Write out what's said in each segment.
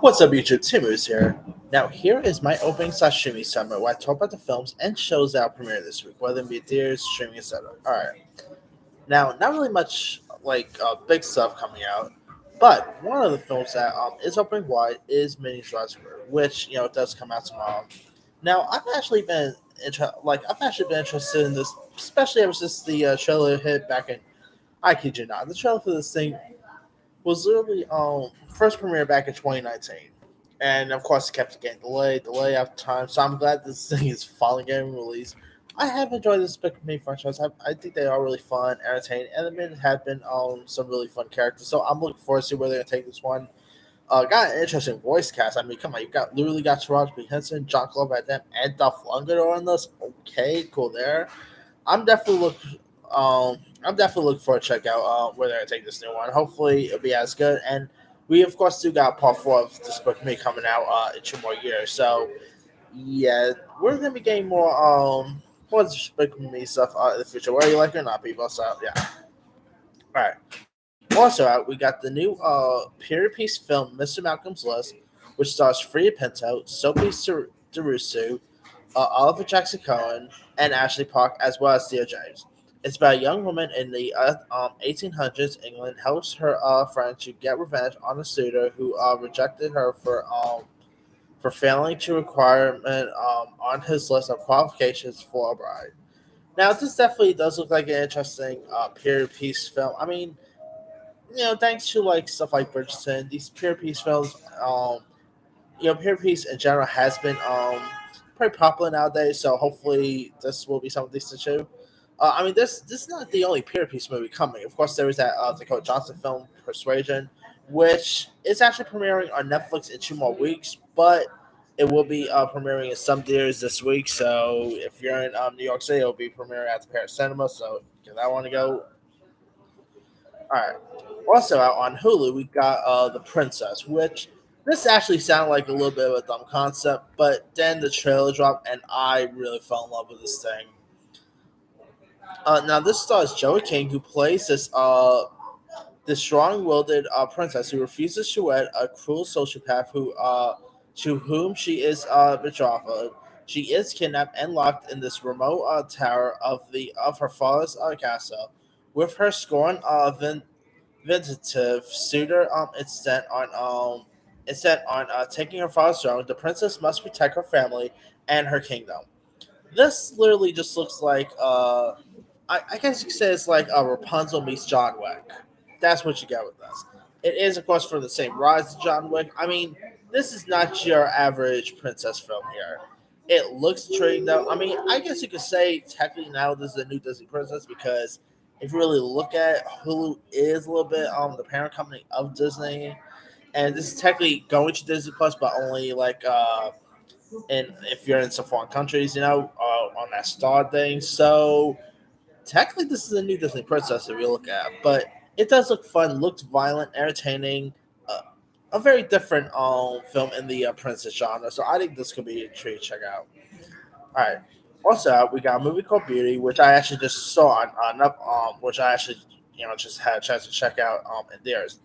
What's up, YouTube? Timu's here. Now, here is my opening sashimi summit where I talk about the films and shows that will premiere this week, whether it be theaters, streaming, etc. Alright. Now, not really much big stuff coming out, but one of the films that is opening wide is Minnie's Raspberry, which does come out tomorrow. Now, I've actually been interested in this, especially ever since the trailer hit back in I kid you not. The trailer for this thing was literally first premiere back in 2019, and of course it kept getting delay after time. So I'm glad this thing is finally getting released. I have enjoyed the Despicable Me franchise. I think they are really fun, entertaining, and the minute have been some really fun characters. So I'm looking forward to see where they're gonna take this one. Got an interesting voice cast. I mean, come on, you got literally got Taraji P Henson, John Claude Van Damme, and Dolph Lundgren on this. Okay, cool there. I'm definitely look I'm definitely looking forward to check out where they're gonna take this new one. Hopefully it'll be as good. And we of course do got part four of this book me coming out in 2 more years. So yeah, we're gonna be getting more Despicable Me stuff in the future, whether you like it or not, people. So yeah. Alright. Also out, we got the new period piece film Mr. Malcolm's List, which stars Freya Pinto, Sophie Derusu, Oliver Jackson Cohen, and Ashley Park, as well as Theo James. It's about a young woman in the 1800s England helps her friend to get revenge on a suitor who rejected her for failing to requirement on his list of qualifications for a bride. Now, this definitely does look like an interesting period piece film. I mean, thanks to like stuff like Bridgerton, these period piece films, period piece in general has been pretty popular nowadays. So hopefully this will be something decent too. I mean, this is not the only period piece movie coming. Of course, there is that Dakota Johnson film Persuasion, which is actually premiering on Netflix in 2 more weeks, but it will be premiering in some theaters this week. So if you're in New York City, it'll be premiering at the Paris Cinema. So give that one to go. All right. Also out on Hulu, we got The Princess, which this actually sounded like a little bit of a dumb concept, but then the trailer dropped and I really fell in love with this thing. Now this stars Joey King, who plays this strong-willed princess who refuses to wed a cruel sociopath to whom she is betrothed. She is kidnapped and locked in this remote tower of her father's castle, with her scorned vindictive suitor instead on taking her father's throne. The princess must protect her family and her kingdom. This literally just looks like I guess you could say it's like a Rapunzel meets John Wick. That's what you get with this. It is, of course, from the same rise as John Wick. I mean, this is not your average princess film here. It looks intriguing, though. I mean, I guess you could say technically now this is a new Disney princess because if you really look at it, Hulu is a little bit the parent company of Disney, and this is technically going to Disney Plus, but only and if you're in some foreign countries, on that Star thing. So technically this is a new Disney princess if you look at it, but it does look fun, looks violent, entertaining, a very different film in the princess genre. So I think this could be a treat to check out. All right. Also, we got a movie called Beauty, which I actually just saw which I actually just had a chance to check out in theirs.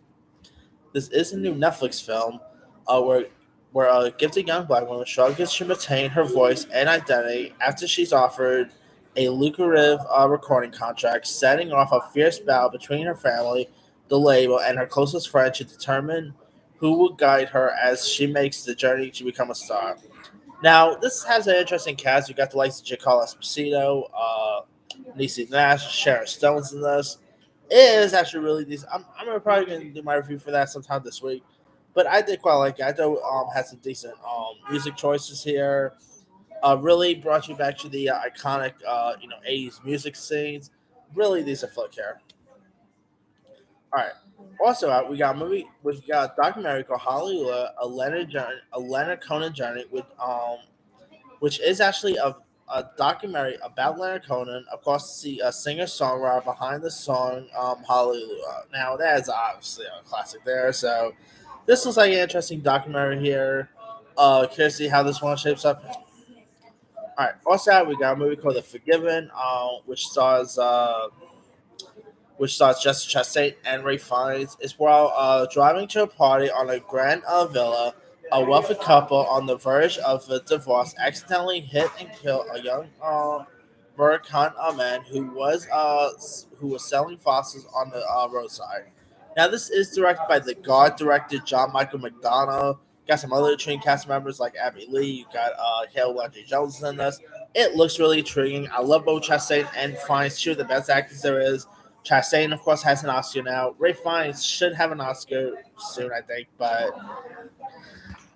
This is a new Netflix film, where a gifted young black woman struggles to maintain her voice and identity after she's offered a lucrative recording contract, setting off a fierce battle between her family, the label, and her closest friend to determine who will guide her as she makes the journey to become a star. Now, this has an interesting cast. You got the likes of J. Esposito, Niecy Nash, Sharon Stone's in this. It is actually really decent. I'm probably going to do my review for that sometime this week. But I did quite like it. I thought had some decent music choices here. Really brought you back to the iconic 80s music scenes. Really decent flick here. All right. Also out, we got a movie. We've got a documentary called Hallelujah, a Leonard Cohen journey which is actually a documentary about Leonard Cohen. Of course, the singer songwriter behind the song Hallelujah. Now that is obviously a classic there. So this looks like an interesting documentary here. Curious to see how this one shapes up. All right. Also, we got a movie called The Forgiven, which stars Jessica Chastain and Ray Fiennes. It's while driving to a party on a grand villa. A wealthy couple on the verge of a divorce accidentally hit and killed a young Murakami man who was selling fossils on the roadside. Now, this is directed by the God director John Michael McDonough. Got some other trained cast members like Abby Lee. You got Hale Landry Jones in this. It looks really intriguing. I love both Chastain and Fiennes, two of the best actors there is. Chastain, of course, has an Oscar now. Ray Fiennes should have an Oscar soon, I think, but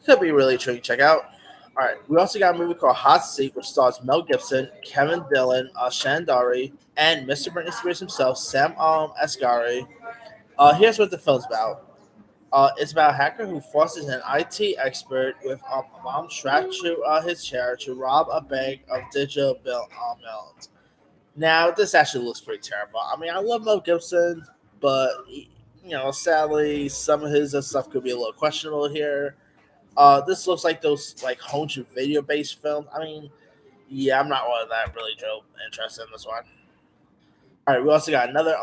could be really intriguing. Check out. All right, we also got a movie called Hot Seat, which stars Mel Gibson, Kevin Dillon, Shandari, and Mr. Britney Spears himself, Sam Asghari. Here's what the film's about. It's about a hacker who forces an IT expert with a bomb strapped to his chair to rob a bank of digital millions. Now, this actually looks pretty terrible. I mean, I love Mel Gibson, but sadly, some of his stuff could be a little questionable here. This looks like those like home to video based films. I mean, yeah, I'm not one of that really interested in this one. All right, we also got another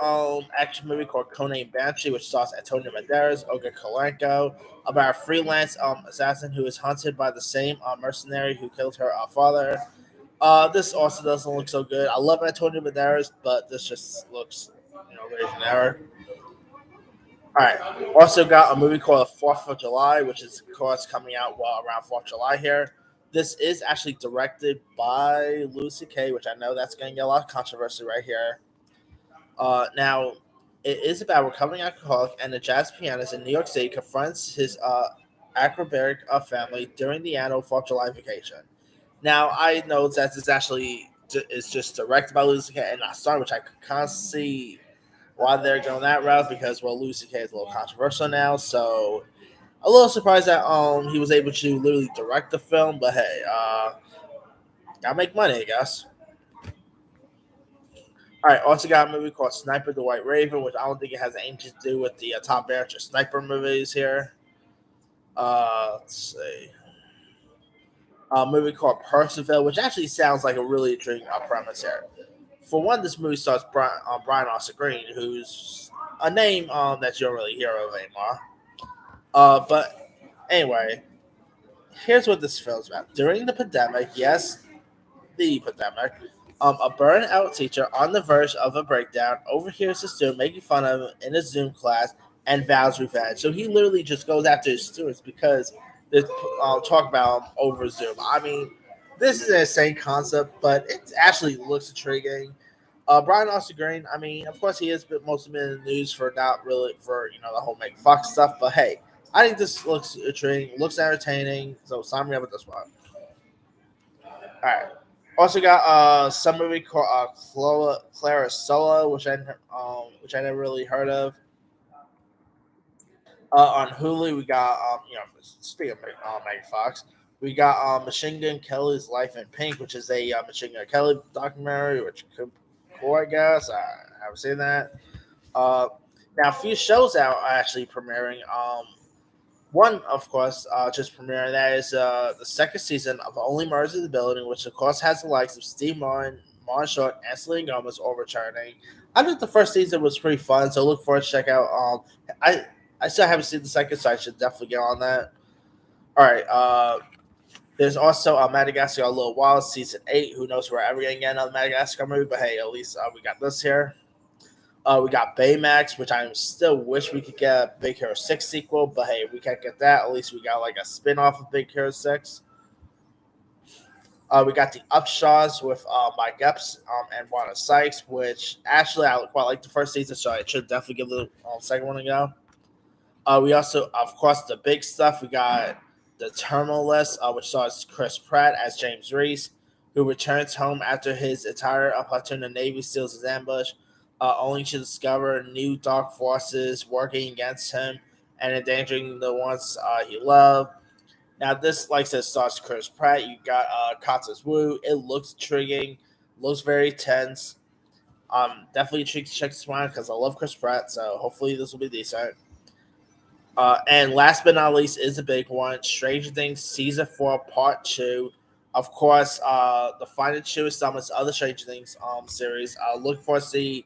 action movie called Conan Banshee, which stars Antonio Banderas, Olga Kurylenko, about a freelance assassin who is hunted by the same mercenary who killed her father. This also doesn't look so good. I love Antonio Banderas, but this just looks, very generic. All right. Also got a movie called Fourth of July, which is of course coming out around Fourth of July here. This is actually directed by Lucy Kay, which I know that's going to get a lot of controversy right here. Now, it is about a recovering alcoholic and a jazz pianist in New York City confronts his acrobatic family during the annual Fourth of July vacation. Now, I know that this actually is just directed by Lucy Kay and not starred, which I could kind of see why they're going that route because Lucy Kay is a little controversial now, so a little surprised that he was able to literally direct the film, but hey, gotta make money, I guess. All right, also got a movie called Sniper the White Raven, which I don't think it has anything to do with the Tom Berenger sniper movies here. Let's see. A movie called Percival, which actually sounds like a really intriguing premise here. For one, this movie stars Brian Austin Green, who's a name that you don't really hear of anymore. But anyway, here's what this film's about. During the pandemic, yes, the pandemic, a burned out teacher on the verge of a breakdown overhears a student making fun of him in a Zoom class and vows revenge. So he literally just goes after his students because they talk about him over Zoom. I mean, this is an insane concept, but it actually looks intriguing. Brian Austin Green, I mean, of course he is, but mostly been in the news for not really for the whole Megan Fox stuff. But hey, I think this looks intriguing, looks entertaining. So sign me up with this one. All right. Also got some movie called Clara Solo, which I never really heard of. On Hulu, we got speaking of Megan Fox, we got Machine Gun Kelly's Life in Pink, which is a Machine Gun Kelly documentary, which could cool, I guess. I haven't seen that. Uh, Now, a few shows out are actually premiering. One, of course, just premiering. That is the second season of Only Murders in the Building, which of course has the likes of Steve Martin, Martin Short, and Selena Gomez all returning. I think the first season was pretty fun, so look forward to check out. I still haven't seen the second, so I should definitely get on that. All right. There's also Madagascar a little while, season 8. Who knows where we're ever gonna get another Madagascar movie? But hey, at least we got this here. We got Baymax, which I still wish we could get a Big Hero 6 sequel, but hey, we can't get that. At least we got like a spin off of Big Hero 6. We got the Upshaws with Mike Epps and Wanda Sykes, which actually I quite like the first season, so I should definitely give the second one a go. We also, of course, the big stuff. We got the Terminal List, which stars Chris Pratt as James Reese, who returns home after his entire platoon of Navy SEALs is ambushed, only to discover new dark forces working against him and endangering the ones he loved. Now, this, like I said, stars Chris Pratt. You got Katas Wu. It looks intriguing, looks very tense. Definitely intrigued to check this one out because I love Chris Pratt, so hopefully this will be decent. And last but not least is a big one, Stranger Things Season 4 Part 2. Of course, the final two installments of the Stranger Things series. Look forward to see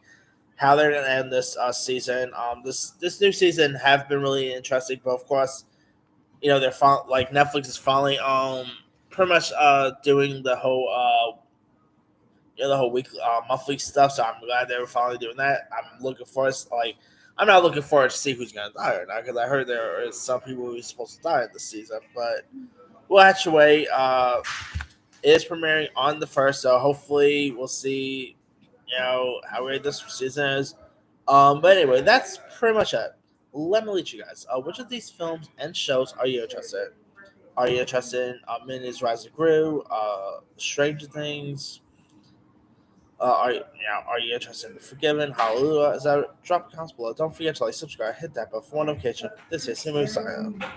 how they're going to end this season. This new season have been really interesting, but of course, like Netflix is finally pretty much doing the whole the whole weekly monthly stuff. So I'm glad they were finally doing that. I'm looking forward like I'm not looking forward to see who's gonna die or not because I heard there is some people who's supposed to die this season, but we'll have to wait. It is premiering on the first, so hopefully we'll see how great this season is. But anyway, that's pretty much it. Let me lead you guys. Which of these films and shows are you interested in? Are you interested in Minions Rise of Gru, Stranger Things? Are you interested in The Forgiven? Hallelujah. Is that drop a comment below? Don't forget to like, subscribe, hit that bell for notification. This is Simu signing out.